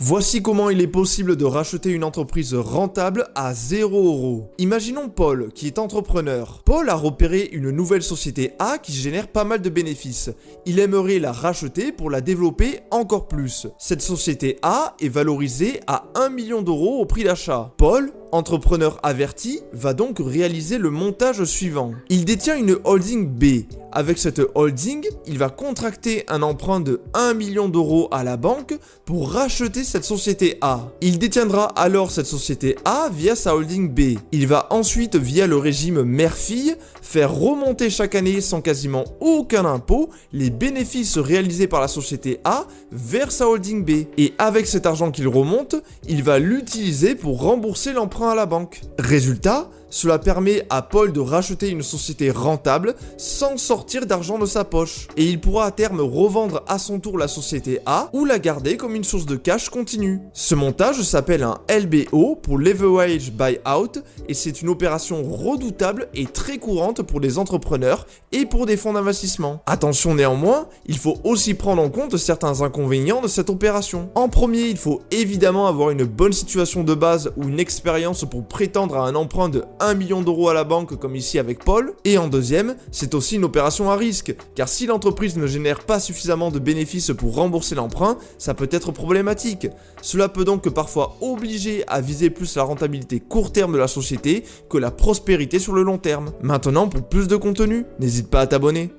Voici comment il est possible de racheter une entreprise rentable à 0 €. Imaginons Paul, qui est entrepreneur. Paul a repéré une nouvelle société A qui génère pas mal de bénéfices. Il aimerait la racheter pour la développer encore plus. Cette société A est valorisée à 1 million d'euros au prix d'achat. Paul, entrepreneur averti, va donc réaliser le montage suivant. Il détient une holding B. Avec cette holding, il va contracter un emprunt de 1 million d'euros à la banque pour racheter cette société A. Il détiendra alors cette société A via sa holding B. Il va ensuite, via le régime mère-fille, faire remonter chaque année sans quasiment aucun impôt les bénéfices réalisés par la société A vers sa holding B. Et avec cet argent qu'il remonte, il va l'utiliser pour rembourser l'emprunt à la banque. Résultat, cela permet à Paul de racheter une société rentable sans sortir d'argent de sa poche. Et il pourra à terme revendre à son tour la société A ou la garder comme une source de cash continue. Ce montage s'appelle un LBO pour Leverage Buyout et c'est une opération redoutable et très courante pour les entrepreneurs et pour des fonds d'investissement. Attention néanmoins, il faut aussi prendre en compte certains inconvénients de cette opération. En premier, il faut évidemment avoir une bonne situation de base ou une expérience pour prétendre à un emprunt de 1 million d'euros à la banque comme ici avec Paul. Et en deuxième, c'est aussi une opération à risque, car si l'entreprise ne génère pas suffisamment de bénéfices pour rembourser l'emprunt, ça peut être problématique. Cela peut donc parfois obliger à viser plus la rentabilité court terme de la société que la prospérité sur le long terme. Maintenant, pour plus de contenu, n'hésite pas à t'abonner.